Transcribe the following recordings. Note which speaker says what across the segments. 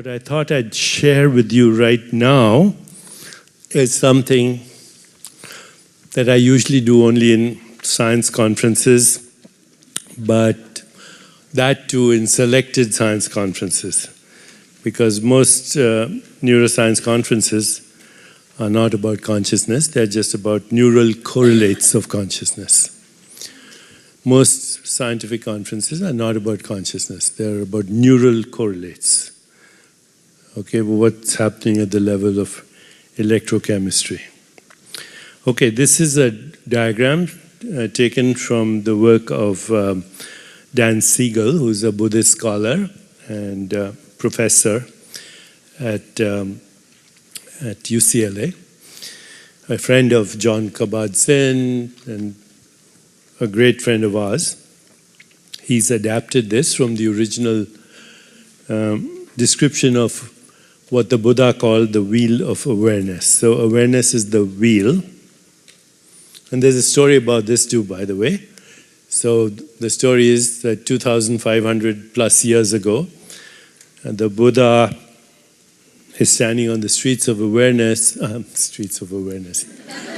Speaker 1: What I thought I'd share with you right now is something that I usually do only in science conferences, but that too in selected science conferences, because most neuroscience conferences are not about consciousness, they're just about neural correlates of consciousness. Most scientific conferences are not about consciousness, they're about neural correlates. Okay, well, what's happening at the level of electrochemistry. Okay, this is a diagram taken from the work of Dan Siegel, who's a Buddhist scholar and professor at UCLA, a friend of John Kabat-Zinn and a great friend of ours. He's adapted this from the original description of what the Buddha called the wheel of awareness. So awareness is the wheel. And there's a story about this too, by the way. So the story is that 2,500 plus years ago, the Buddha is standing on the streets of awareness,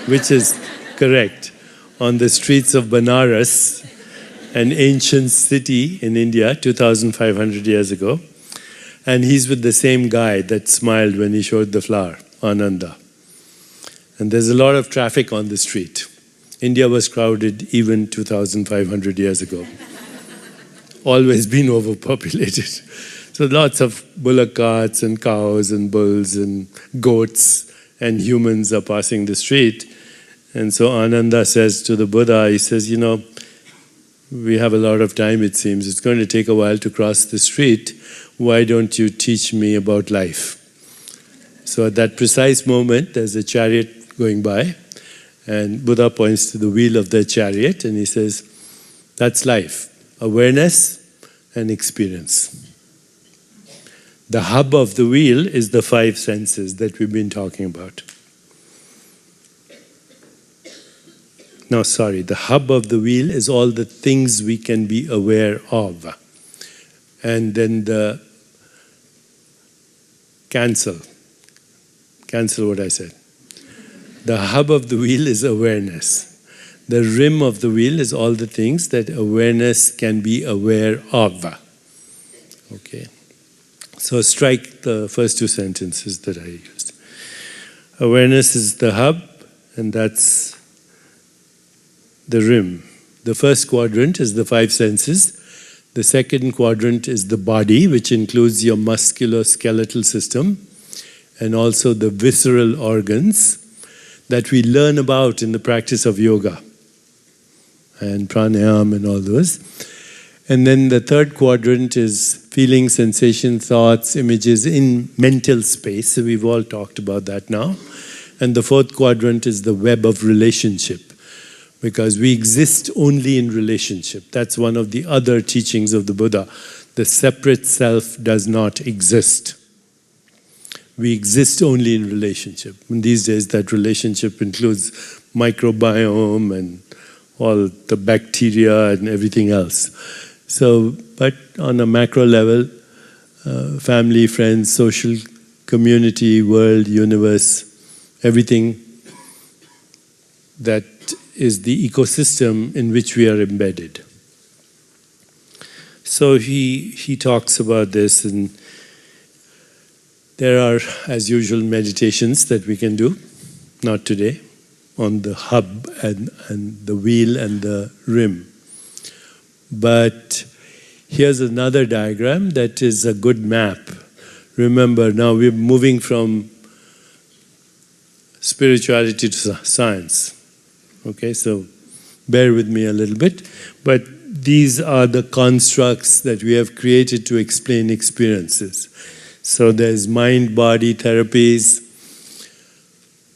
Speaker 1: which is correct, on the streets of Benares, an ancient city in India 2,500 years ago. And he's with the same guy that smiled when he showed the flower, Ananda. And there's a lot of traffic on the street. India was crowded even 2,500 years ago. Always been overpopulated. So lots of bullock carts and cows and bulls and goats and humans are passing the street. And so Ananda says to the Buddha, he says, you know, we have a lot of time, it seems. It's going to take a while to cross the street. Why don't you teach me about life? So at that precise moment, there's a chariot going by, and Buddha points to the wheel of the chariot, and he says, that's life, awareness and experience. The hub of the wheel is the five senses that we've been talking about. No, sorry, the hub of the wheel is all the things we can be aware of. And then the cancel what I said. The hub of the wheel is awareness. The rim of the wheel is all the things that awareness can be aware of. Okay. So strike the first two sentences that I used. Awareness is the hub, and that's the rim. The first quadrant is the five senses. The second quadrant is the body, which includes your musculoskeletal system and also the visceral organs that we learn about in the practice of yoga and pranayama and all those. And then the third quadrant is feeling, sensation, thoughts, images in mental space. So we've all talked about that now. And the fourth quadrant is the web of relationship, because we exist only in relationship. That's one of the other teachings of the Buddha. The separate self does not exist. We exist only in relationship. And these days that relationship includes microbiome and all the bacteria and everything else. So, but on a macro level, family, friends, social community, world, universe, everything that is the ecosystem in which we are embedded. So he talks about this, and there are, as usual, meditations that we can do, not today, on the hub and the wheel and the rim. But here's another diagram that is a good map. Remember, now we're moving from spirituality to science. Okay, so bear with me a little bit. But these are the constructs that we have created to explain experiences. So there's mind-body therapies,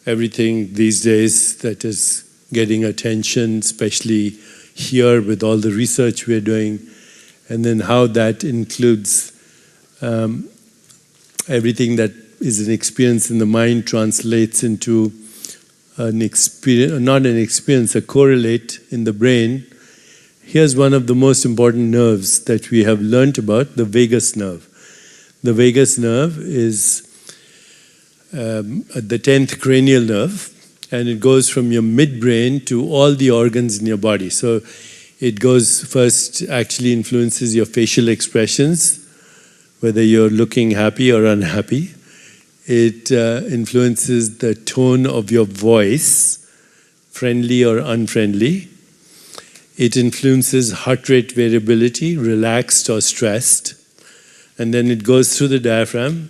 Speaker 1: everything these days that is getting attention, especially here with all the research we're doing, and then how that includes everything that is an experience in the mind translates into an experience, not an experience, a correlate in the brain. Here's one of the most important nerves that we have learnt about, the vagus nerve. The vagus nerve is the 10th cranial nerve, and it goes from your midbrain to all the organs in your body. So it goes first, actually influences your facial expressions, whether you're looking happy or unhappy. It influences the tone of your voice, friendly or unfriendly. It influences heart rate variability, relaxed or stressed. And then it goes through the diaphragm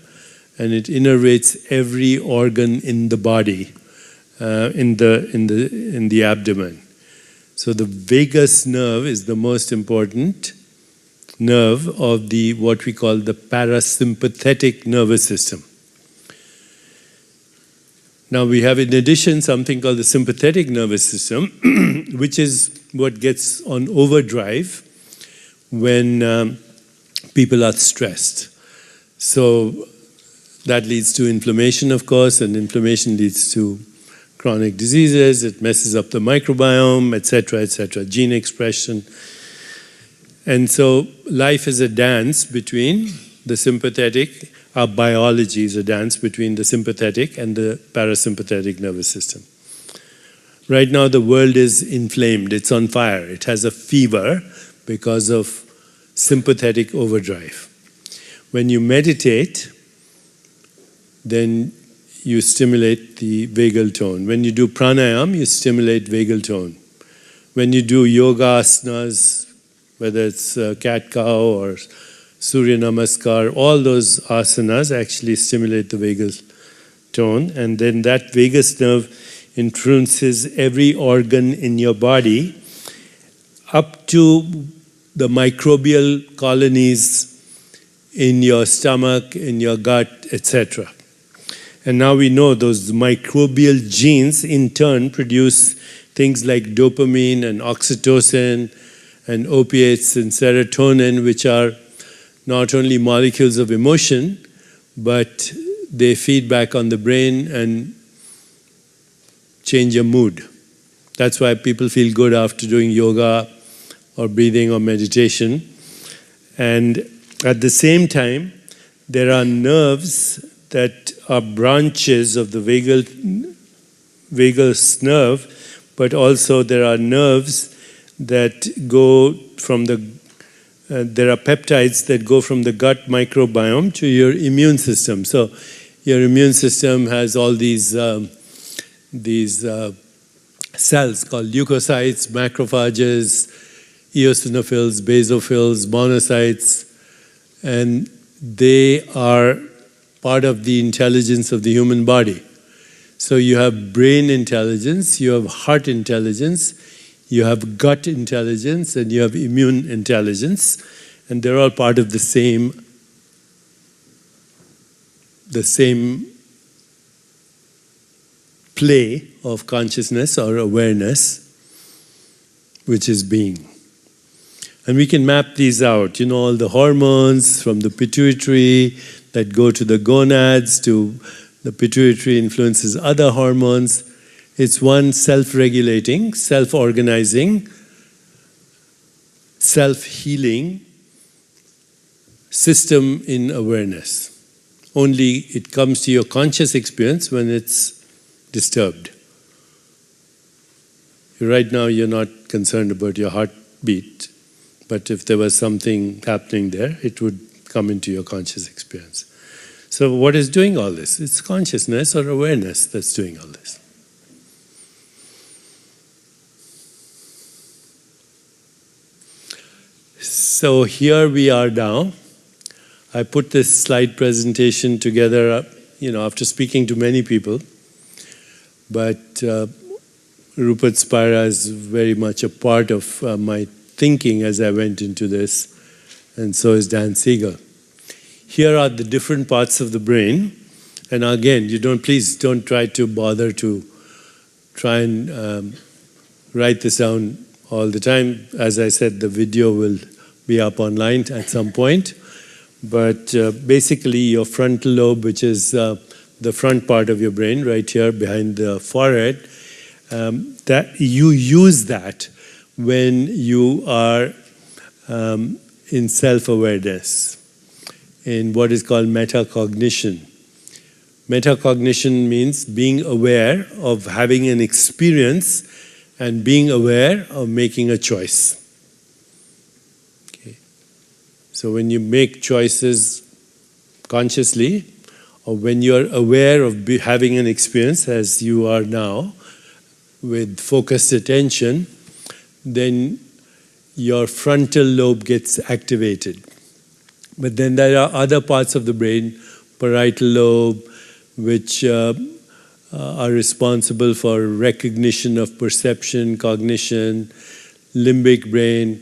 Speaker 1: and it innervates every organ in the body, in the abdomen. So the vagus nerve is the most important nerve of the what we call the parasympathetic nervous system. Now we have in addition something called the sympathetic nervous system, which is what gets on overdrive when people are stressed. So that leads to inflammation, of course, and inflammation leads to chronic diseases. It messes up the microbiome, etc., gene expression. And so life is a dance between the sympathetic, our biology is a dance between the sympathetic and the parasympathetic nervous system. Right now the world is inflamed, it's on fire, it has a fever because of sympathetic overdrive. When you meditate, then you stimulate the vagal tone. When you do pranayama, you stimulate vagal tone. When you do yoga asanas, whether it's cat-cow or Surya Namaskar, all those asanas actually stimulate the vagal tone, and then that vagus nerve influences every organ in your body up to the microbial colonies in your stomach, in your gut, etc. And now we know those microbial genes in turn produce things like dopamine and oxytocin and opiates and serotonin, which are not only molecules of emotion, but they feed back on the brain and change your mood. That's why people feel good after doing yoga or breathing or meditation. And at the same time, there are nerves that are branches of the vagus nerve, but also there are nerves that go from the there are peptides that go from the gut microbiome to your immune system. So your immune system has all these cells called leukocytes, macrophages, eosinophils, basophils, monocytes, and they are part of the intelligence of the human body. So you have brain intelligence, you have heart intelligence, you have gut intelligence, and you have immune intelligence, and they're all part of the same play of consciousness or awareness, which is being. And we can map these out, you know, all the hormones from the pituitary that go to the gonads, to the pituitary influences other hormones. It's one self-regulating, self-organizing, self-healing system in awareness. Only it comes to your conscious experience when it's disturbed. Right now you're not concerned about your heartbeat, but if there was something happening there, it would come into your conscious experience. So what is doing all this? It's consciousness or awareness that's doing all this. So here we are now. I put this slide presentation together, you know, after speaking to many people, but Rupert Spira is very much a part of my thinking as I went into this, and so is Dan Siegel. Here are the different parts of the brain, and again, please don't try to bother to try and write this down all the time. As I said, the video will be up online at some point. But basically your frontal lobe, which is the front part of your brain, right here behind the forehead, that you use that when you are in self-awareness. in what is called metacognition. Metacognition means being aware of having an experience and being aware of making a choice. Okay. So when you make choices consciously, or when you're aware of having an experience, as you are now, with focused attention, then your frontal lobe gets activated. But then there are other parts of the brain, parietal lobe, which are responsible for recognition of perception, cognition, limbic brain,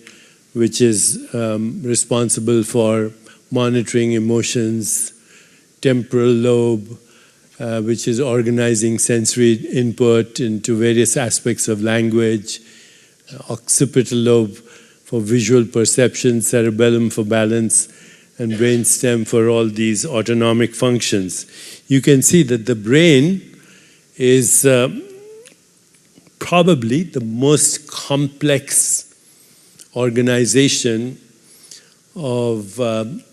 Speaker 1: which is responsible for monitoring emotions, temporal lobe, which is organizing sensory input into various aspects of language, occipital lobe for visual perception, cerebellum for balance, and brainstem for all these autonomic functions. You can see that the brain is probably the most complex organization of, and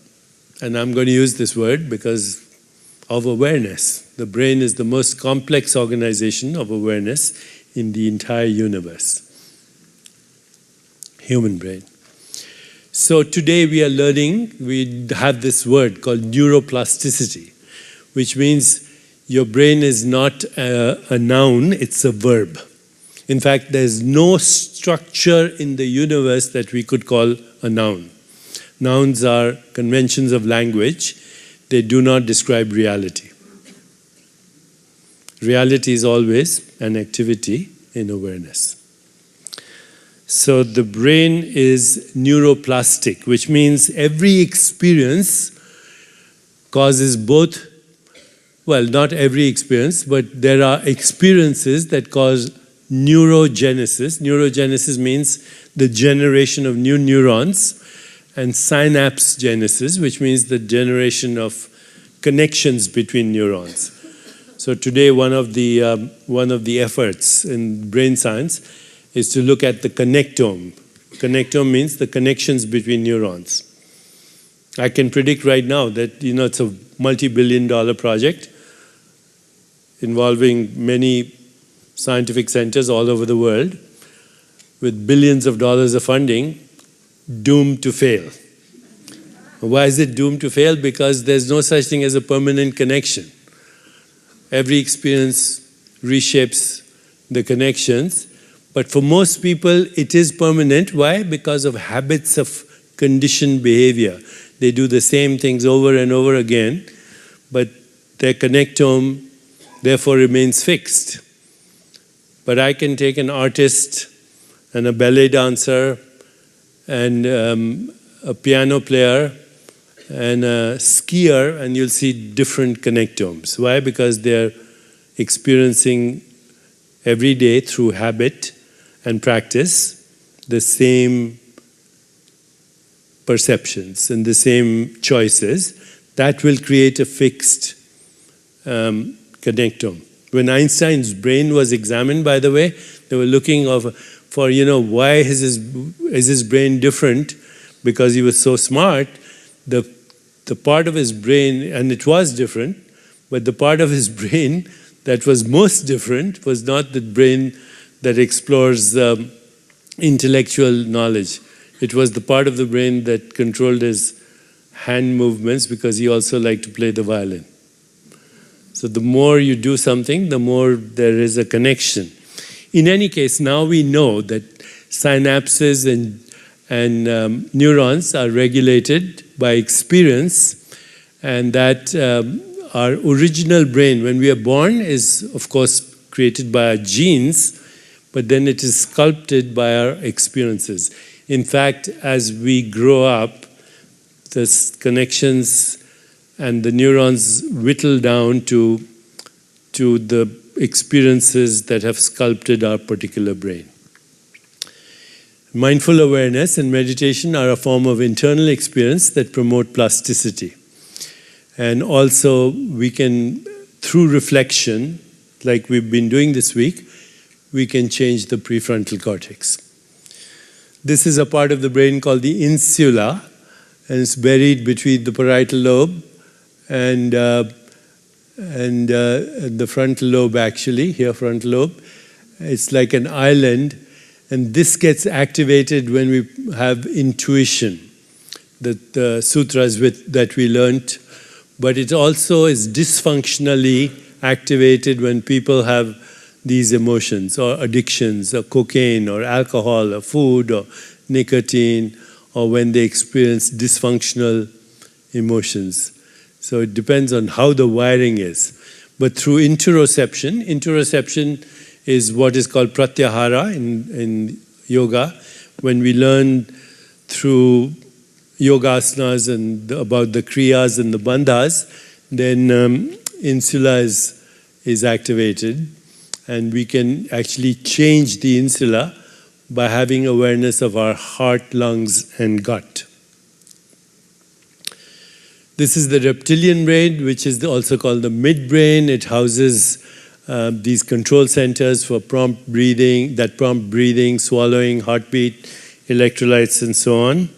Speaker 1: I'm going to use this word because of awareness. The brain is the most complex organization of awareness in the entire universe. Human brain. So today we are learning, we have this word called neuroplasticity, which means your brain is not a noun, it's a verb. In fact, there's no structure in the universe that we could call a noun. Nouns are conventions of language. They do not describe reality. Reality is always an activity in awareness. So the brain is neuroplastic, which means every experience causes both, well, not every experience, but there are experiences that cause neurogenesis. Neurogenesis means the generation of new neurons, and synapse genesis, which means the generation of connections between neurons. So today one of the efforts in brain science is to look at the connectome. Connectome means the connections between neurons. I can predict right now that it's a multi-billion-dollar project involving many scientific centers all over the world with billions of dollars of funding, doomed to fail. Why is it doomed to fail? Because there's no such thing as a permanent connection. Every experience reshapes the connections, but for most people it is permanent. Why? Because of habits of conditioned behavior. They do the same things over and over again, but their connectome therefore remains fixed. But I can take an artist and a ballet dancer and a piano player and a skier, and you'll see different connectomes. Why? Because they're experiencing every day through habit and practice the same perceptions and the same choices. That will create a fixed connectome. When Einstein's brain was examined, by the way, they were looking for why is his brain different? Because he was so smart. The part of his brain, and it was different, but the part of his brain that was most different was not the brain that explores intellectual knowledge. It was the part of the brain that controlled his hand movements, because he also liked to play the violin. So the more you do something, the more there is a connection. In any case, now we know that synapses and neurons are regulated by experience, and that our original brain, when we are born, is of course created by our genes, but then it is sculpted by our experiences. In fact, as we grow up, the connections and the neurons whittle down to the experiences that have sculpted our particular brain. Mindful awareness and meditation are a form of internal experience that promote plasticity. And also we can, through reflection, like we've been doing this week, we can change the prefrontal cortex. This is a part of the brain called the insula, and it's buried between the parietal lobe and the frontal lobe, actually, here frontal lobe. It's like an island, and this gets activated when we have intuition, the sutras that we learnt, but it also is dysfunctionally activated when people have these emotions or addictions, or cocaine or alcohol or food or nicotine, or when they experience dysfunctional emotions. So it depends on how the wiring is. But through interoception is what is called pratyahara in yoga. When we learn through yogasanas and about the kriyas and the bandhas, then insula is activated, and we can actually change the insula by having awareness of our heart, lungs, and gut. This is the reptilian brain, which is also called the midbrain. It houses these control centers for prompt breathing, swallowing, heartbeat, electrolytes, and so on.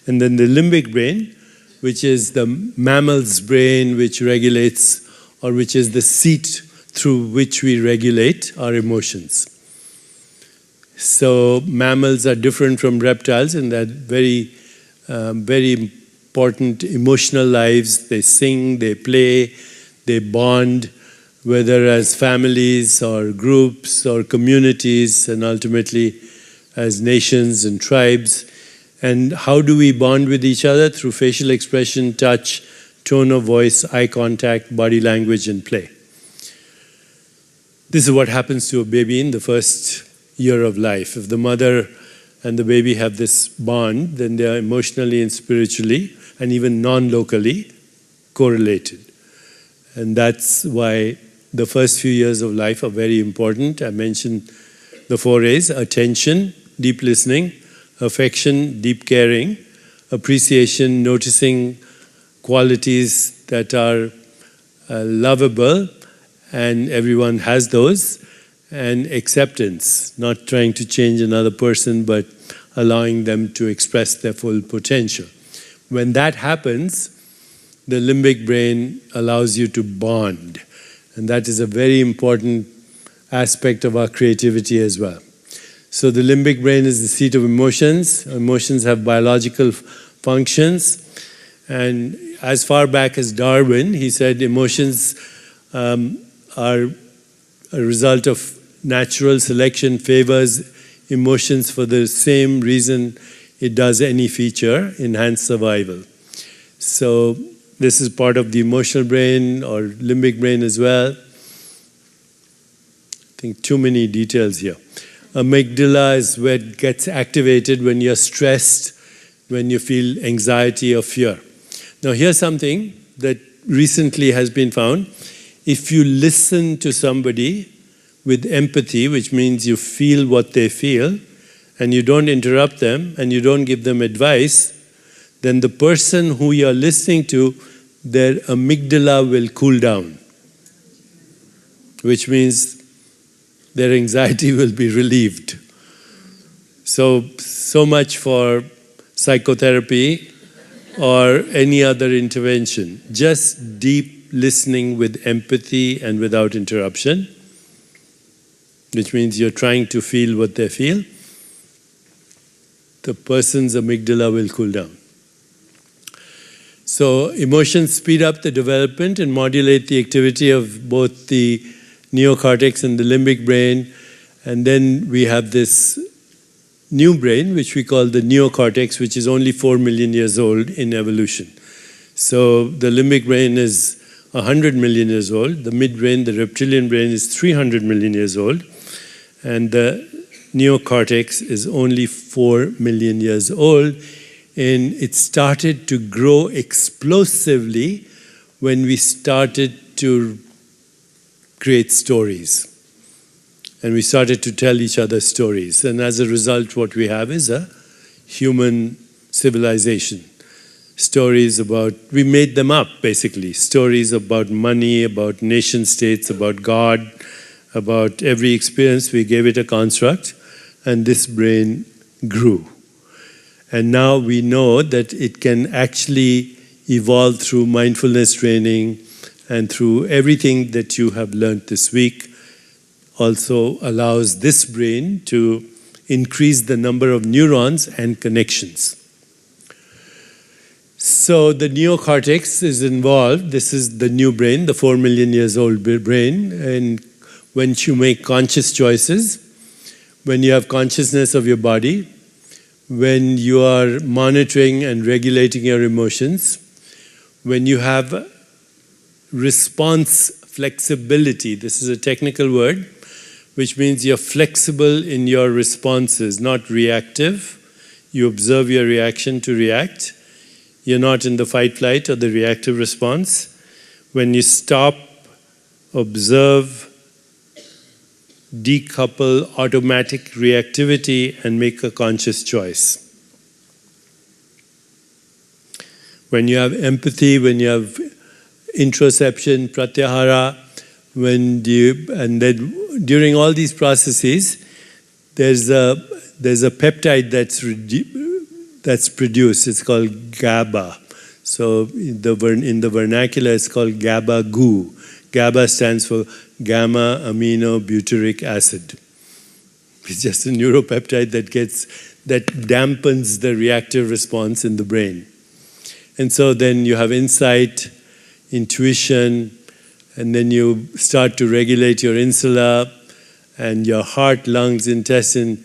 Speaker 1: And then the limbic brain, which is the mammal's brain, which regulates, or which is the seat through which we regulate our emotions. So mammals are different from reptiles in that very important emotional lives. They sing, they play, they bond, whether as families or groups or communities, and ultimately as nations and tribes. And how do we bond with each other? Through facial expression, touch, tone of voice, eye contact, body language, and play. This is what happens to a baby in the first year of life. If the mother and the baby have this bond, then they are emotionally and spiritually, and even non-locally, correlated. And that's why the first few years of life are very important. I mentioned the 4 A's: attention, deep listening; affection, deep caring; appreciation, noticing qualities that are lovable, and everyone has those; and acceptance, not trying to change another person, but allowing them to express their full potential. When that happens, the limbic brain allows you to bond. And that is a very important aspect of our creativity as well. So the limbic brain is the seat of emotions. Emotions have biological functions. And as far back as Darwin, he said emotions are a result of natural selection, favors emotions for the same reason it does any feature: enhance survival. So this is part of the emotional brain or limbic brain as well. I think too many details here. Amygdala is where it gets activated when you're stressed, when you feel anxiety or fear. Now here's something that recently has been found. If you listen to somebody with empathy, which means you feel what they feel, and you don't interrupt them, and you don't give them advice, then the person who you're listening to, their amygdala will cool down, which means their anxiety will be relieved. So much for psychotherapy or any other intervention. Just deep listening with empathy and without interruption, which means you're trying to feel what they feel. The person's amygdala will cool down. So emotions speed up the development and modulate the activity of both the neocortex and the limbic brain. And then we have this new brain, which we call the neocortex, which is only 4 million years old in evolution. So the limbic brain is 100 million years old. The midbrain, the reptilian brain, is 300 million years old. And the neocortex is only 4 million years old. And it started to grow explosively when we started to create stories. And we started to tell each other stories. And as a result, what we have is a human civilization. Stories about, we made them up basically. Stories about money, about nation states, about God, about every experience. We gave it a construct, and this brain grew. And now we know that it can actually evolve through mindfulness training and through everything that you have learned this week. Also allows this brain to increase the number of neurons and connections. So the neocortex is involved. This is the new brain, the 4 million years old brain. And when you make conscious choices, when you have consciousness of your body, when you are monitoring and regulating your emotions, when you have response flexibility, this is a technical word, which means you're flexible in your responses, not reactive. You observe your reaction to react. You're not in the fight, flight, or the reactive response. When you stop, observe, decouple automatic reactivity and make a conscious choice. When you have empathy, when you have introspection, pratyahara, and then during all these processes, there's a peptide that's produced. It's called GABA. So in the vernacular, it's called GABA goo. GABA stands for gamma amino butyric acid. It's just a neuropeptide that dampens the reactive response in the brain. And so then you have insight, intuition, and then you start to regulate your insula and your heart, lungs, intestine,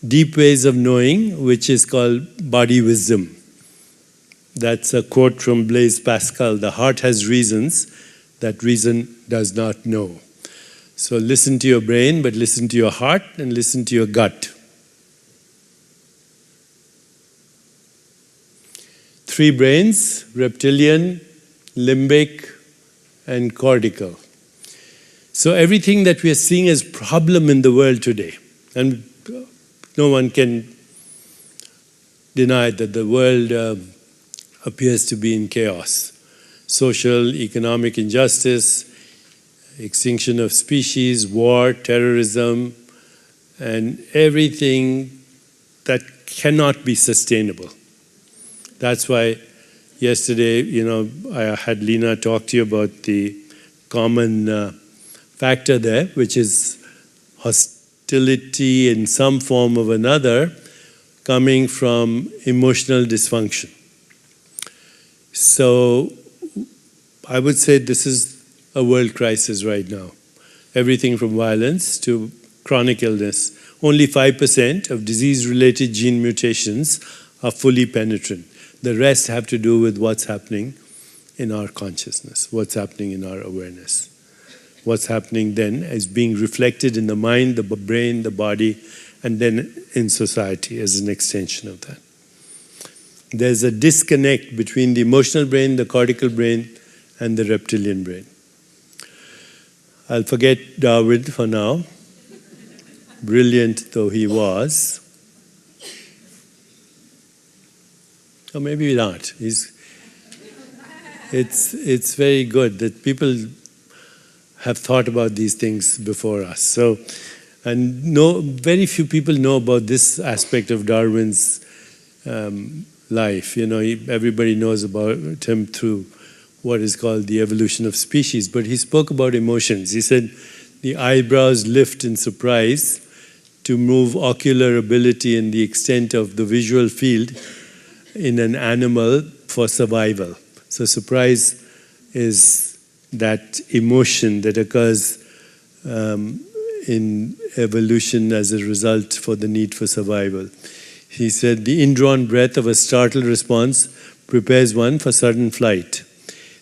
Speaker 1: deep ways of knowing, which is called body wisdom. That's a quote from Blaise Pascal: "The heart has reasons that reason does not know." So listen to your brain, but listen to your heart and listen to your gut. 3 brains: reptilian, limbic, and cortical. So everything that we are seeing as problem in the world today, and no one can deny that the world appears to be in chaos. Social, economic injustice, extinction of species, war, terrorism, and everything that cannot be sustainable. That's why yesterday, I had Lena talk to you about the common factor there, which is hostility in some form or another coming from emotional dysfunction. So I would say this is a world crisis right now. Everything from violence to chronic illness. Only 5% of disease-related gene mutations are fully penetrant. The rest have to do with what's happening in our consciousness, what's happening in our awareness. What's happening then is being reflected in the mind, the brain, the body, and then in society as an extension of that. There's a disconnect between the emotional brain, the cortical brain, and the reptilian brain. I'll forget Darwin for now, brilliant though he was. Or maybe not. It's very good that people have thought about these things before us. So, and very few people know about this aspect of Darwin's life. Everybody knows about him through what is called the evolution of species, but he spoke about emotions. He said the eyebrows lift in surprise to move ocular ability and the extent of the visual field in an animal for survival. So surprise is that emotion that occurs in evolution as a result for the need for survival. He said the indrawn breath of a startled response prepares one for sudden flight.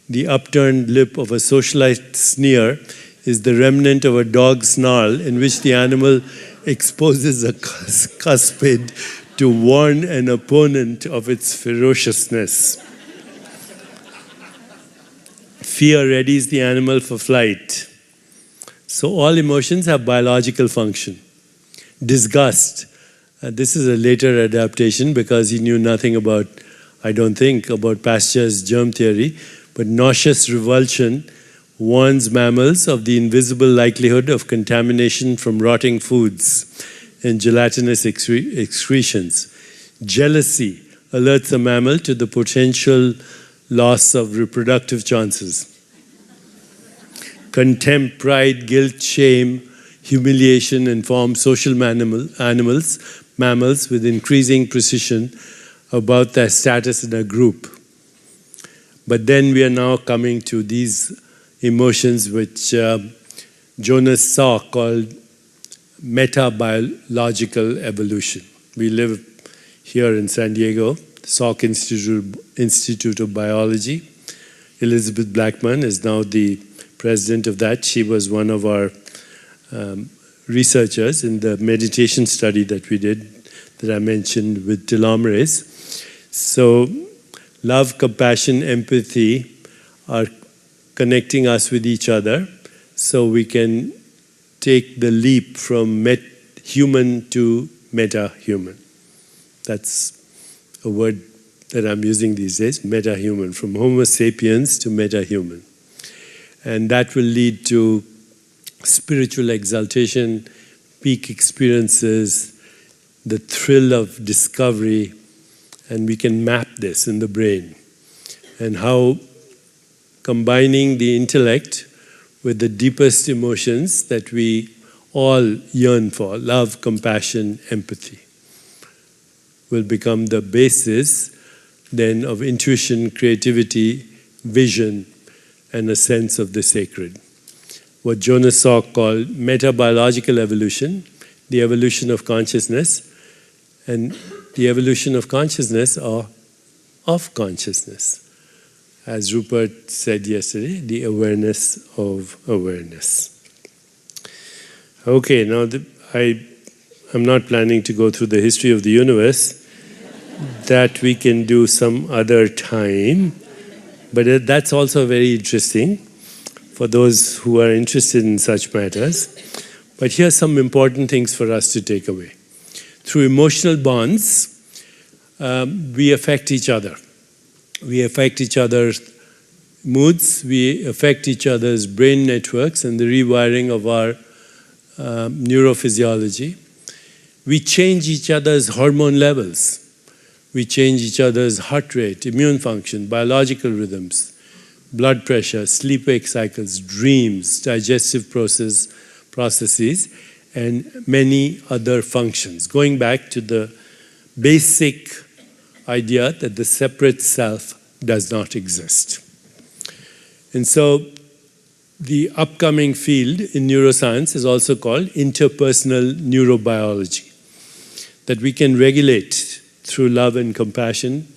Speaker 1: The upturned lip of a socialite sneer is the remnant of a dog snarl in which the animal exposes a cuspid to warn an opponent of its ferociousness. Fear readies the animal for flight. So all emotions have biological function. Disgust. This is a later adaptation because he knew nothing about, I don't think, about Pasteur's germ theory, but nauseous revulsion warns mammals of the invisible likelihood of contamination from rotting foods and gelatinous excretions. Jealousy alerts a mammal to the potential loss of reproductive chances. Contempt, pride, guilt, shame, humiliation inform social mammals with increasing precision about their status in a group. But then we are now coming to these emotions which Jonas Salk called metabiological evolution. We live here in San Diego, Salk Institute of Biology. Elizabeth Blackman is now the president of that. She was one of our researchers in the meditation study that we did, that I mentioned with telomerase. So love, compassion, empathy are connecting us with each other so we can take the leap from human to meta-human. That's a word that I'm using these days, meta-human, from Homo sapiens to meta-human. And that will lead to spiritual exaltation, peak experiences, the thrill of discovery, and we can map this in the brain. And how combining the intellect with the deepest emotions that we all yearn for, love, compassion, empathy, will become the basis then of intuition, creativity, vision, and a sense of the sacred. What Jonas Salk called metabiological evolution, the evolution of consciousness, and the evolution of consciousness or of consciousness. As Rupert said yesterday, the awareness of awareness. Okay, now I'm not planning to go through the history of the universe. That we can do some other time. But that's also very interesting for those who are interested in such matters. But here are some important things for us to take away. Through emotional bonds, we affect each other. We affect each other's moods, we affect each other's brain networks and the rewiring of our neurophysiology. We change each other's hormone levels. We change each other's heart rate, immune function, biological rhythms, blood pressure, sleep-wake cycles, dreams, digestive processes, and many other functions, going back to the basic idea that the separate self does not exist. And so the upcoming field in neuroscience is also called interpersonal neurobiology, that we can regulate through love and compassion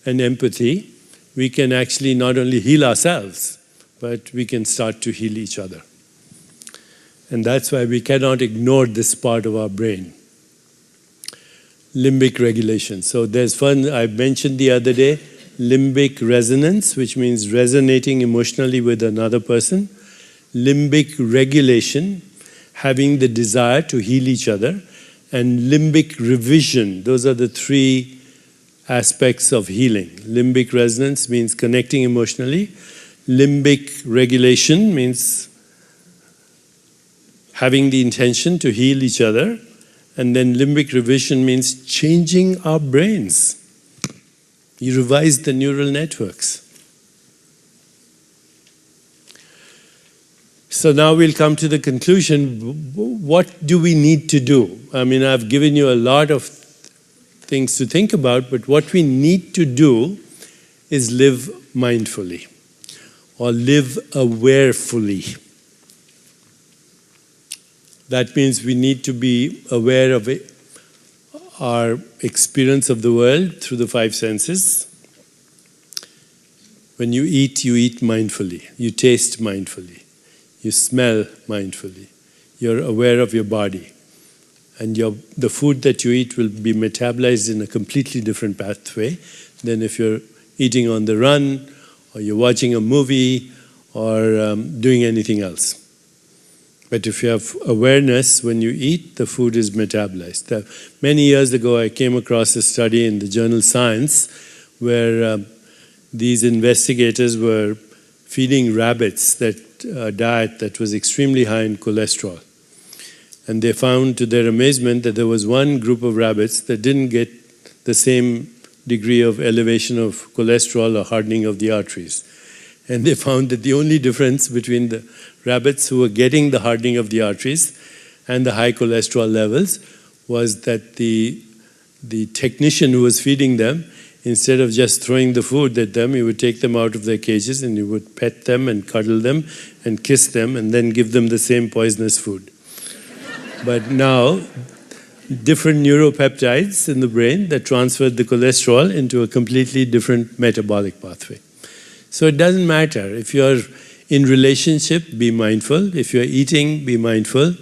Speaker 1: and empathy. We can actually not only heal ourselves, but we can start to heal each other. And that's why we cannot ignore this part of our brain. Limbic regulation. So there's fun, I mentioned the other day, limbic resonance, which means resonating emotionally with another person. Limbic regulation, having the desire to heal each other. And limbic revision, those are the three aspects of healing. Limbic resonance means connecting emotionally. Limbic regulation means having the intention to heal each other. And then limbic revision means changing our brains. You revise the neural networks. So now we'll come to the conclusion, what do we need to do? I mean, I've given you a lot of things to think about, but what we need to do is live mindfully or live awarefully. That means we need to be aware of our experience of the world through the five senses. When you eat mindfully. You taste mindfully. You smell mindfully. You're aware of your body. And the food that you eat will be metabolized in a completely different pathway than if you're eating on the run, or you're watching a movie, or doing anything else. But if you have awareness, when you eat, the food is metabolized. Many years ago, I came across a study in the journal Science where these investigators were feeding rabbits a diet that was extremely high in cholesterol. And they found, to their amazement, that there was one group of rabbits that didn't get the same degree of elevation of cholesterol or hardening of the arteries. And they found that the only difference between the rabbits who were getting the hardening of the arteries and the high cholesterol levels was that the technician who was feeding them, instead of just throwing the food at them, he would take them out of their cages and he would pet them and cuddle them and kiss them and then give them the same poisonous food. But now, different neuropeptides in the brain that transferred the cholesterol into a completely different metabolic pathway. So it doesn't matter. If you're in relationship, be mindful. If you're eating, be mindful.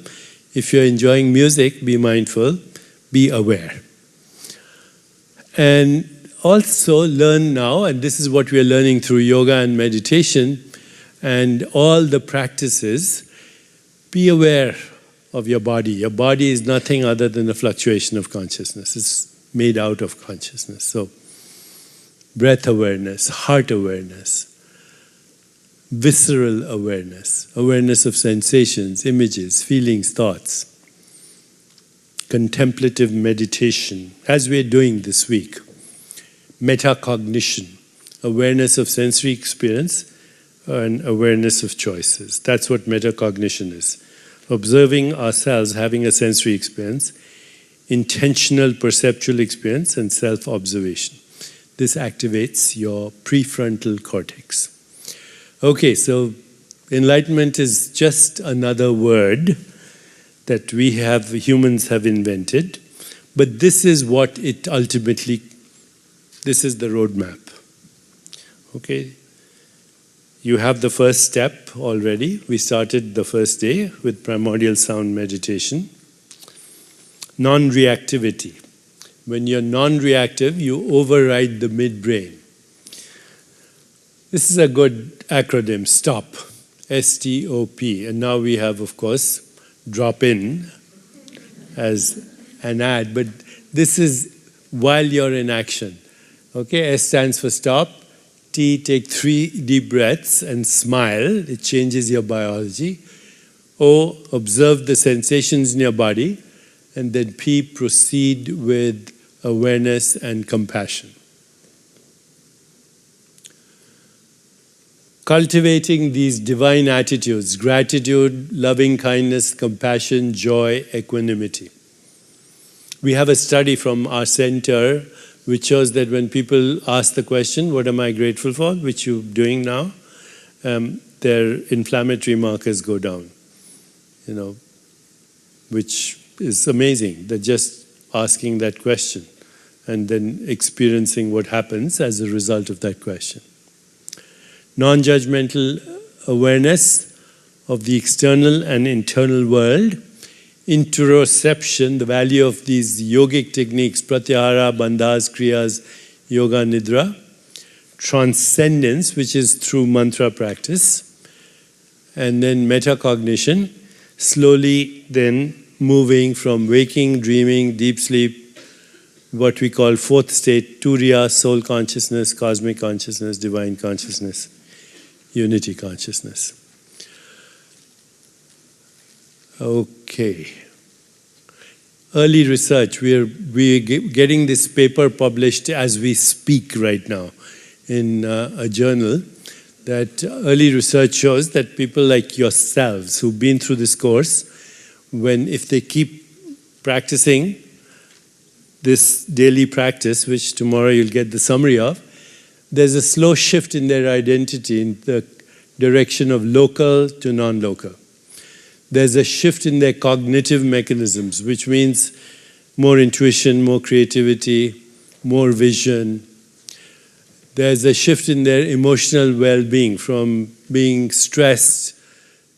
Speaker 1: If you're enjoying music, be mindful. Be aware. And also learn now, and this is what we are learning through yoga and meditation and all the practices, be aware of your body. Your body is nothing other than a fluctuation of consciousness. It's made out of consciousness. So, breath awareness, heart awareness, visceral awareness, awareness of sensations, images, feelings, thoughts, contemplative meditation, as we are doing this week, metacognition, awareness of sensory experience and awareness of choices. That's what metacognition is. Observing ourselves having a sensory experience, intentional perceptual experience, and self-observation. This activates your prefrontal cortex. Okay, so enlightenment is just another word that humans have invented, but this is what it ultimately, this is the roadmap. Okay? You have the first step already. We started the first day with primordial sound meditation. Non-reactivity. When you're non-reactive, you override the midbrain. This is a good acronym, STOP, S-T-O-P. And now we have, of course, drop in as an ad, but this is while you're in action. Okay, S stands for stop. T, take 3 deep breaths and smile. It changes your biology. O, observe the sensations in your body. And then P, proceed with awareness and compassion. Cultivating these divine attitudes, gratitude, loving kindness, compassion, joy, equanimity. We have a study from our center which shows that when people ask the question, what am I grateful for, which you're doing now, their inflammatory markers go down, which is amazing. They're just asking that question and then experiencing what happens as a result of that question. Non-judgmental awareness of the external and internal world. Interoception, the value of these yogic techniques, pratyahara, bandhas, kriyas, yoga, nidra. Transcendence, which is through mantra practice. And then metacognition, slowly then moving from waking, dreaming, deep sleep, what we call fourth state, turiya, soul consciousness, cosmic consciousness, divine consciousness, unity consciousness. Okay. Early research, we're getting this paper published as we speak right now in a journal, that early research shows that people like yourselves who've been through this course, if they keep practicing this daily practice, which tomorrow you'll get the summary of, there's a slow shift in their identity in the direction of local to non-local. There's a shift in their cognitive mechanisms, which means more intuition, more creativity, more vision. There's a shift in their emotional well-being, from being stressed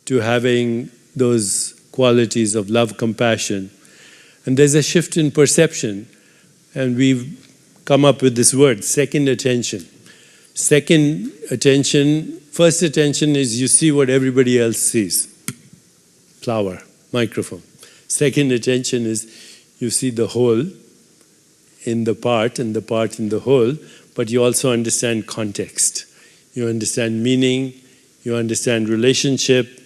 Speaker 1: to having those qualities of love, compassion. And there's a shift in perception. And we've come up with this word, second attention. Second attention, first attention is you see what everybody else sees. Flower, microphone. Second attention is you see the whole in the part and the part in the whole, but you also understand context. You understand meaning, you understand relationship,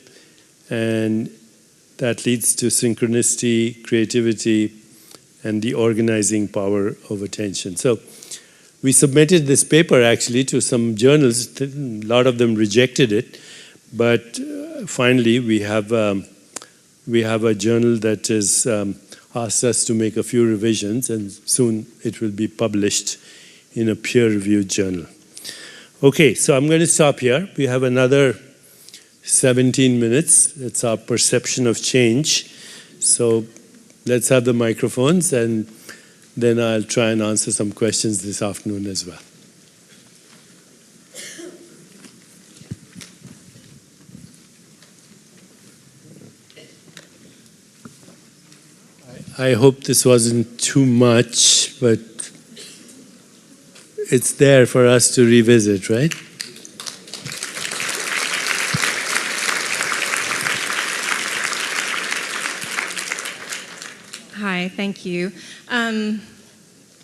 Speaker 1: and that leads to synchronicity, creativity, and the organizing power of attention. So we submitted this paper actually to some journals. A lot of them rejected it, but finally we have a journal that has asked us to make a few revisions, and soon it will be published in a peer-reviewed journal. Okay, so I'm going to stop here. We have another 17 minutes. It's our perception of change. So let's have the microphones, and then I'll try and answer some questions this afternoon as well. I hope this wasn't too much, but it's there for us to revisit, right?
Speaker 2: Hi, thank you.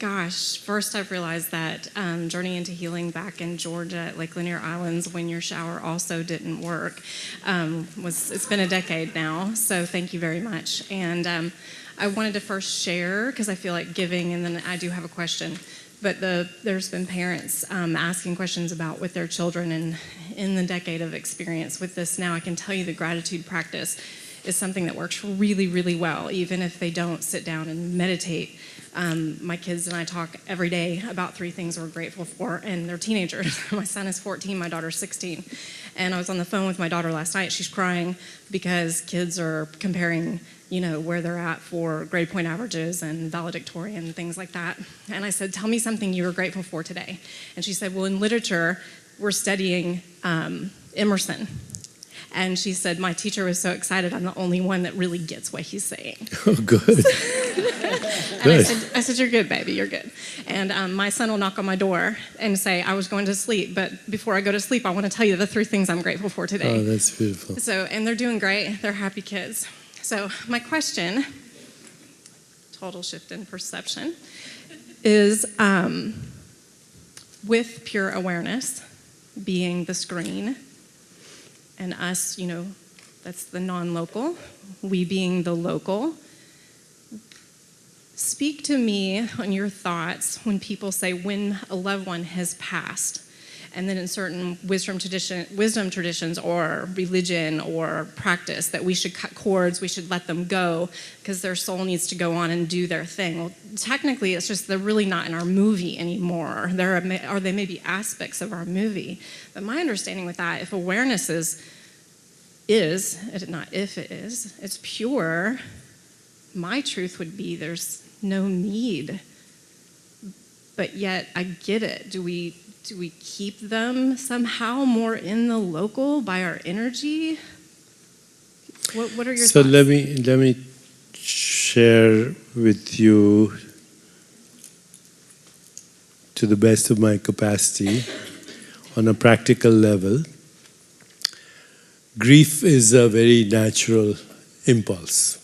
Speaker 2: Gosh, first I've realized that Journey into Healing back in Georgia at Lake Lanier Islands, when your shower also didn't work, it's been a decade now, so thank you very much. And I wanted to first share, because I feel like giving, and then I do have a question. But there's been parents asking questions about with their children, and in the decade of experience with this now, I can tell you the gratitude practice is something that works really, really well, even if they don't sit down and meditate. My kids and I talk every day about 3 things we're grateful for, and they're teenagers. My son is 14, my daughter's 16. And I was on the phone with my daughter last night. She's crying because kids are comparing, where they're at for grade point averages and valedictorian and things like that. And I said, tell me something you were grateful for today. And she said, well, in literature, we're studying Emerson. And she said, my teacher was so excited, I'm the only one that really gets what he's saying.
Speaker 1: Oh, good.
Speaker 2: Good. I said, you're good, baby, you're good. And my son will knock on my door and say, I was going to sleep, but before I go to sleep, I want to tell you the 3 things I'm grateful for today.
Speaker 1: Oh, that's beautiful.
Speaker 2: So, and they're doing great. They're happy kids. So my question, total shift in perception, is with pure awareness being the screen, and us, that's the non-local, we being the local. Speak to me on your thoughts when people say when a loved one has passed, and then in certain wisdom traditions or religion or practice that we should cut cords, we should let them go because their soul needs to go on and do their thing. Well, technically, it's just they're really not in our movie anymore. Or they may be aspects of our movie. But my understanding with that, if awareness it's pure, my truth would be there's no need. But yet, I get it. Do we keep them somehow more in the local by our energy? What are your thoughts?
Speaker 1: So let me share with you, to the best of my capacity, on a practical level. Grief is a very natural impulse,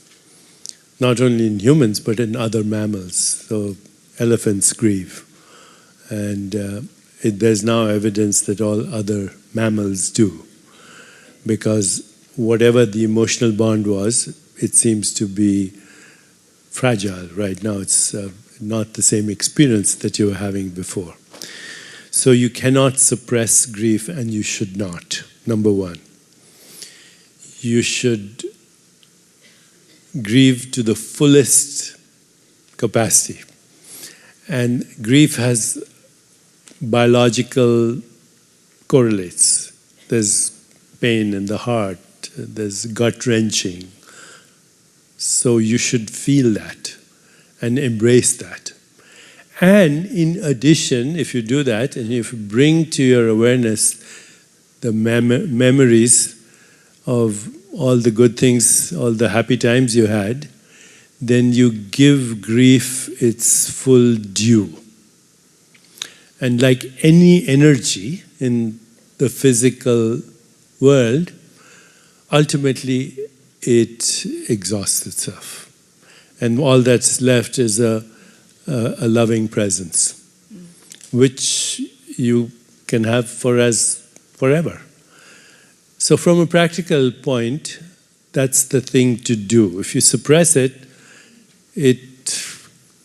Speaker 1: not only in humans but in other mammals. So elephants grieve, and there's now evidence that all other mammals do, because whatever the emotional bond was, it seems to be fragile right now. It's not the same experience that you were having before. So you cannot suppress grief, and you should not, number one. You should grieve to the fullest capacity. And grief has biological correlates. There's pain in the heart, there's gut-wrenching. So you should feel that and embrace that. And in addition, if you do that, and if you bring to your awareness the memories of all the good things, all the happy times you had, then you give grief its full due. And like any energy in the physical world, ultimately it exhausts itself. And all that's left is a loving presence, which you can have forever. So from a practical point, that's the thing to do. If you suppress it, it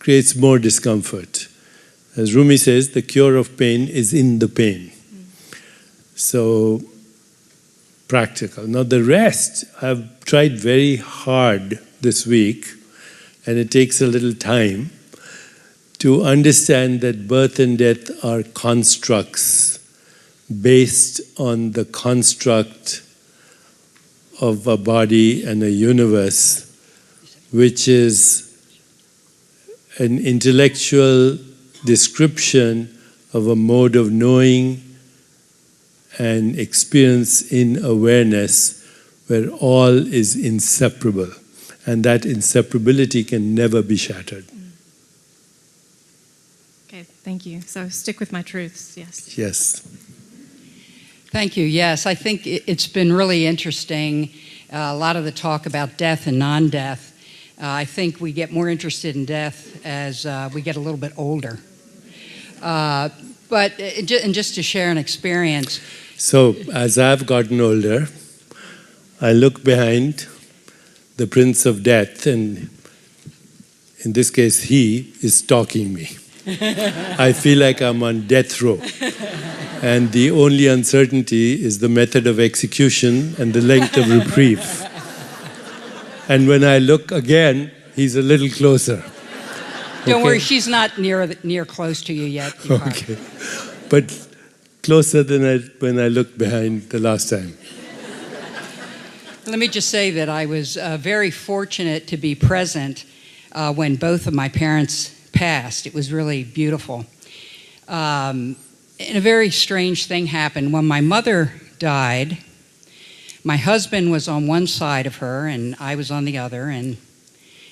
Speaker 1: creates more discomfort. As Rumi says, the cure of pain is in the pain. So, practical. Now the rest, I've tried very hard this week, and it takes a little time to understand that birth and death are constructs based on the construct of a body and a universe, which is an intellectual description of a mode of knowing and experience in awareness where all is inseparable, and that inseparability can never be shattered.
Speaker 2: Okay, thank you. So stick with my truths, yes.
Speaker 1: Yes.
Speaker 3: Thank you. Yes, I think it's been really interesting, a lot of the talk about death and non-death. I think we get more interested in death as we get a little bit older. But just to share an experience.
Speaker 1: So, as I've gotten older, I look behind the Prince of Death, and in this case, he is stalking me. I feel like I'm on death row. And the only uncertainty is the method of execution and the length of reprieve. And when I look again, he's a little closer.
Speaker 3: Don't worry, she's not near close to you yet.
Speaker 1: Okay. But closer than when I looked behind the last time.
Speaker 3: Let me just say that I was very fortunate to be present when both of my parents passed. It was really beautiful. And a very strange thing happened. When my mother died, my husband was on one side of her and I was on the other. And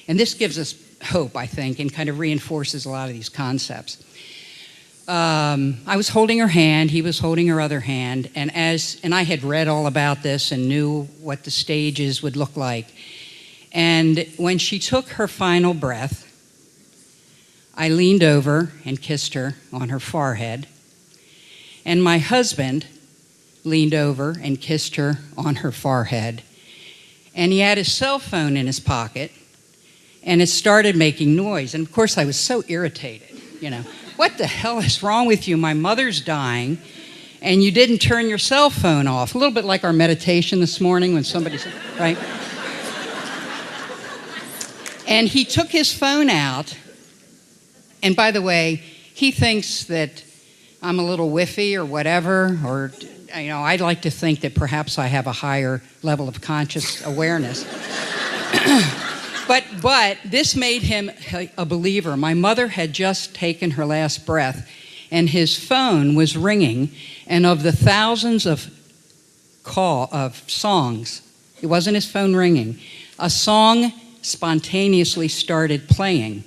Speaker 3: this gives us hope, I think, and kind of reinforces a lot of these concepts. I was holding her hand, he was holding her other hand, and I had read all about this and knew what the stages would look like. And when she took her final breath, I leaned over and kissed her on her forehead, and my husband leaned over and kissed her on her forehead. And he had his cell phone in his pocket, and it started making noise. And of course, I was so irritated, What the hell is wrong with you? My mother's dying, and you didn't turn your cell phone off. A little bit like our meditation this morning when somebody said, right? And he took his phone out, and by the way, he thinks that I'm a little whiffy or whatever, or, I'd like to think that perhaps I have a higher level of conscious awareness. But this made him a believer. My mother had just taken her last breath, and his phone was ringing, and of the thousands of songs, it wasn't his phone ringing, a song spontaneously started playing,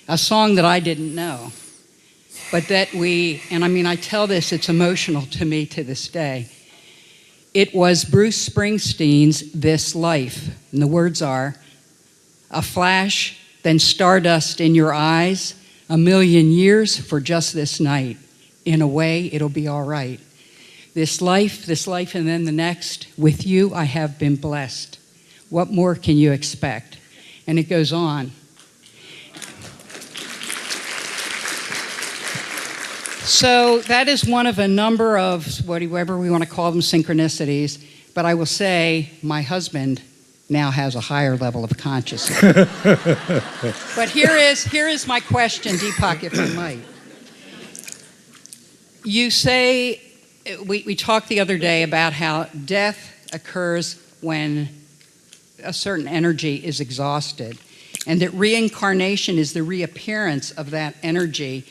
Speaker 3: a song that I didn't know, but that I tell this, it's emotional to me to this day. It was Bruce Springsteen's This Life, and the words are, a flash, then stardust in your eyes, 1,000,000 years for just this night. In a way, it'll be all right. This life, and then the next. With you, I have been blessed. What more can you expect? And it goes on. So that is one of a number of, whatever we want to call them, synchronicities. But I will say, my husband now has a higher level of consciousness. But here is my question, Deepak, if I might. You say, we talked the other day about how death occurs when a certain energy is exhausted, and that reincarnation is the reappearance of that energy.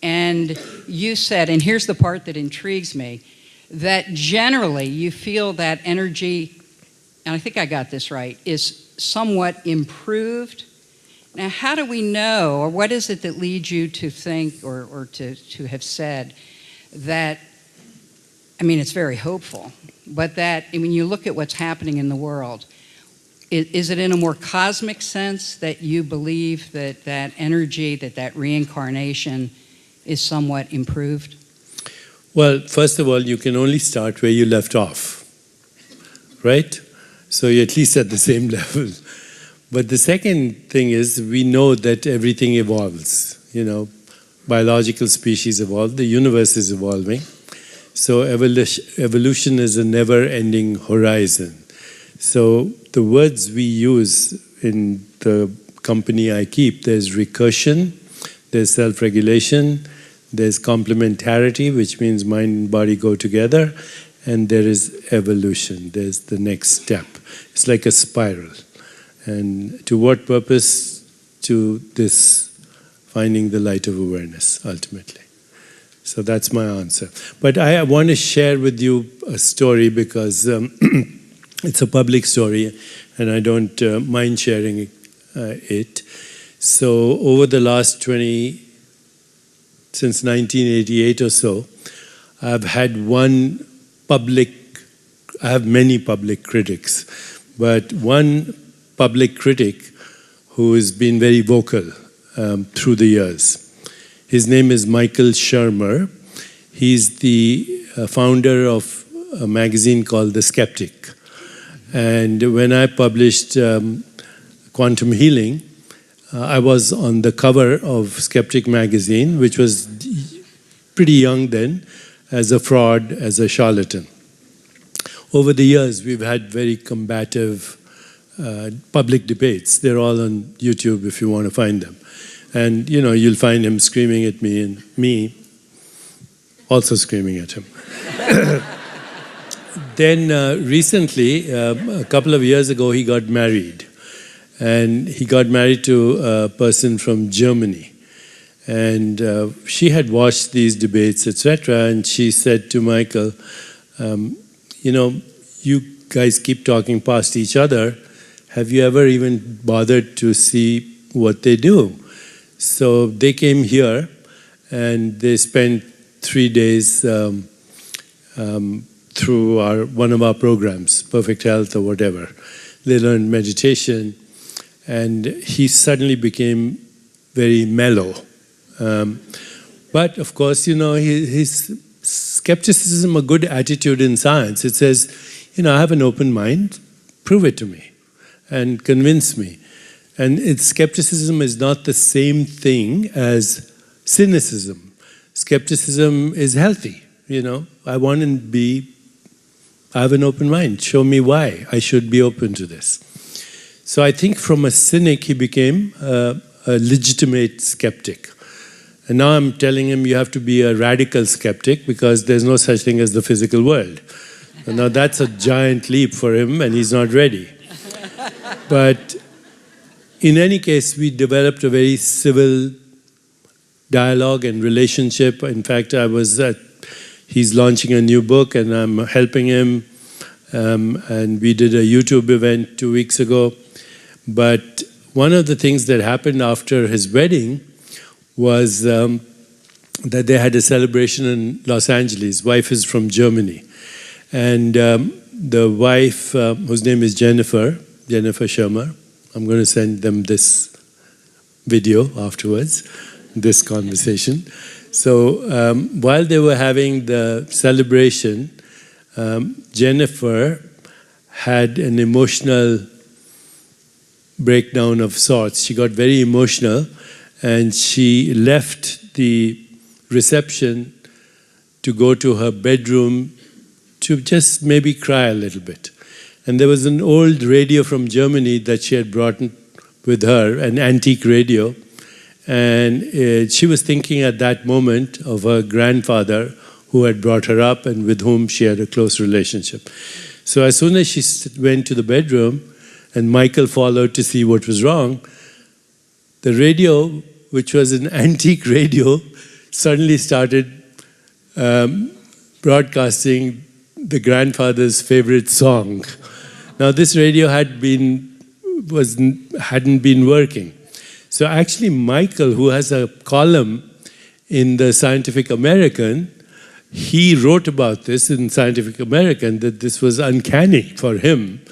Speaker 3: And you said, and here's the part that intrigues me, that generally you feel that energy, and I think I got this right, is somewhat improved. Now, how do we know, or what is it that leads you to think or to have said that, it's very hopeful, but that, when you look at what's happening in the world, is it in a more cosmic sense that you believe that that energy, that reincarnation is somewhat improved?
Speaker 1: Well, first of all, you can only start where you left off, right? So you're at least at the same level. But the second thing is we know that everything evolves. Biological species evolve, the universe is evolving. So evolution is a never-ending horizon. So the words we use in the company I keep, there's recursion, there's self-regulation, there's complementarity, which means mind and body go together, and there is evolution, there's the next step. It's like a spiral. And to what purpose? To this finding the light of awareness, ultimately. So that's my answer. But I want to share with you a story because it's a public story and I don't mind sharing it. So over the last since 1988 or so, I have many public critics, but one public critic who has been very vocal through the years. His name is Michael Shermer. He's the founder of a magazine called The Skeptic. And when I published Quantum Healing, I was on the cover of Skeptic magazine, which was pretty young then, as a fraud, as a charlatan. Over the years, we've had very combative public debates. They're all on YouTube if you want to find them. And, you'll find him screaming at me and me also screaming at him. Then recently, a couple of years ago, he got married. And he got married to a person from Germany. And she had watched these debates, etc. And she said to Michael, you guys keep talking past each other. Have you ever even bothered to see what they do? So they came here and they spent 3 days through one of our programs, Perfect Health or whatever. They learned meditation and he suddenly became very mellow. But of course, his skepticism, a good attitude in science. It says, I have an open mind, prove it to me and convince me. And skepticism is not the same thing as cynicism. Skepticism is healthy, I have an open mind. Show me why I should be open to this. So I think from a cynic, he became a legitimate skeptic. And now I'm telling him you have to be a radical skeptic because there's no such thing as the physical world. And now that's a giant leap for him and he's not ready. But in any case, we developed a very civil dialogue and relationship. In fact, he's launching a new book and I'm helping him. And we did a YouTube event 2 weeks ago. But one of the things that happened after his wedding was that they had a celebration in Los Angeles. His wife is from Germany. And the wife, whose name is Jennifer Shermer, I'm going to send them this video afterwards, this conversation. So while they were having the celebration, Jennifer had an emotional breakdown of sorts. She got very emotional and she left the reception to go to her bedroom to just maybe cry a little bit. And there was an old radio from Germany that she had brought with her, an antique radio. And she was thinking at that moment of her grandfather who had brought her up and with whom she had a close relationship. So as soon as she went to the bedroom and Michael followed to see what was wrong, the radio, which was an antique radio, suddenly started broadcasting the grandfather's favorite song. Now this radio hadn't been working. So actually Michael, who has a column in the Scientific American, he wrote about this in Scientific American, that this was uncanny for him.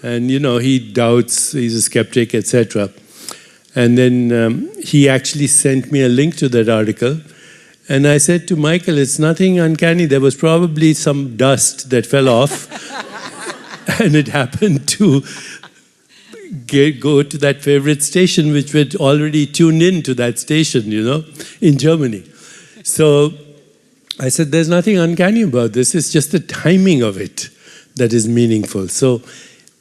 Speaker 1: And he doubts, he's a skeptic, etc. And then he actually sent me a link to that article. And I said to Michael, it's nothing uncanny. There was probably some dust that fell off. And it happened to go to that favorite station, which were already tuned in to that station, in Germany. So I said, there's nothing uncanny about this. It's just the timing of it that is meaningful. So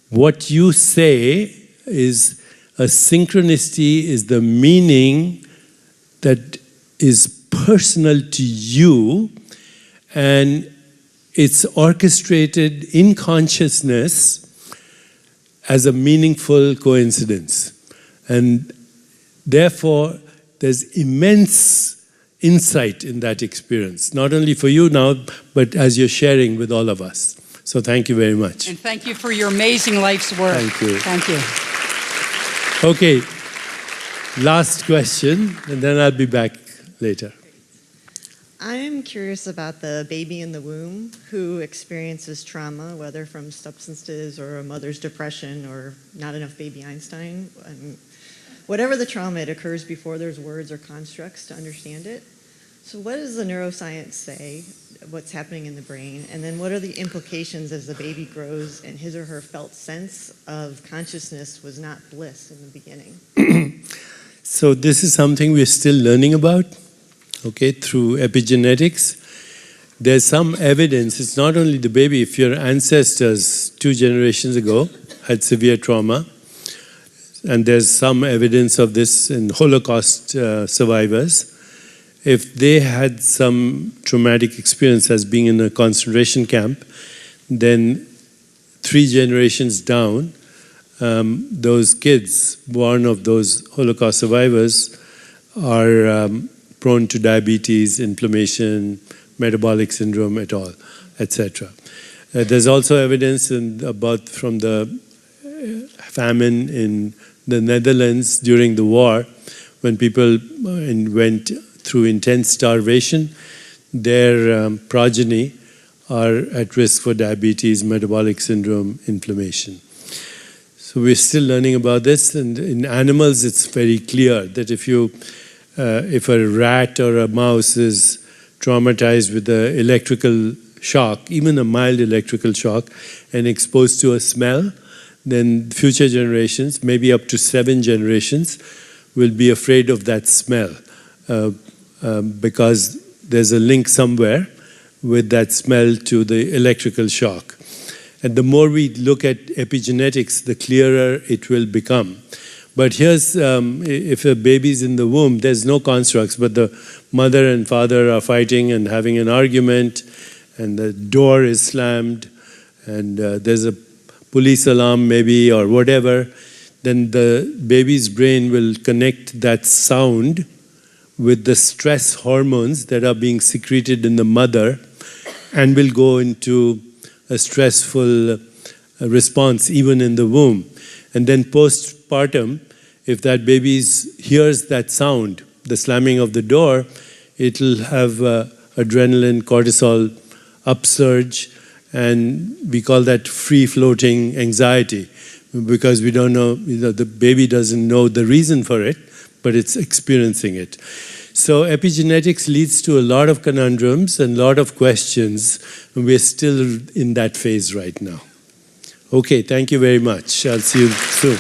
Speaker 1: what you say is a synchronicity is the meaning that is personal to you, and it's orchestrated in consciousness as a meaningful coincidence. And therefore, there's immense insight in that experience, not only for you now, but as you're sharing with all of us. So thank you very much.
Speaker 3: And thank you for your amazing life's work.
Speaker 1: Thank you.
Speaker 3: Thank you.
Speaker 1: Okay, last question, and then I'll be back later.
Speaker 4: I'm curious about the baby in the womb who experiences trauma, whether from substances or a mother's depression or not enough baby Einstein. Whatever the trauma, it occurs before there's words or constructs to understand it. So what does the neuroscience say, what's happening in the brain? And then what are the implications as the baby grows and his or her felt sense of consciousness was not bliss in the beginning?
Speaker 1: So this is something we're still learning about, okay, through epigenetics. There's some evidence, it's not only the baby, if your ancestors 2 generations ago had severe trauma, and there's some evidence of this in Holocaust survivors, if they had some traumatic experience as being in a concentration camp, then 3 generations down, those kids born of those Holocaust survivors are prone to diabetes, inflammation, metabolic syndrome et al., etc. There's also evidence from the famine in the Netherlands during the war, when people went through intense starvation, their progeny are at risk for diabetes, metabolic syndrome, inflammation. So we're still learning about this, and in animals it's very clear that if a rat or a mouse is traumatized with an electrical shock, even a mild electrical shock, and exposed to a smell, then future generations, maybe up to 7 generations, will be afraid of that smell because there's a link somewhere with that smell to the electrical shock. And the more we look at epigenetics, the clearer it will become. But here's, if a baby's in the womb, there's no constructs, but the mother and father are fighting and having an argument, and the door is slammed, and there's a police alarm maybe, or whatever, then the baby's brain will connect that sound with the stress hormones that are being secreted in the mother, and will go into a stressful response even in the womb. And then postpartum, if that baby hears that sound, the slamming of the door, it'll have adrenaline, cortisol upsurge, and we call that free-floating anxiety, because we don't know, the baby doesn't know the reason for it, but it's experiencing it. So epigenetics leads to a lot of conundrums and a lot of questions, and we're still in that phase right now. Okay, thank you very much. I'll see you soon.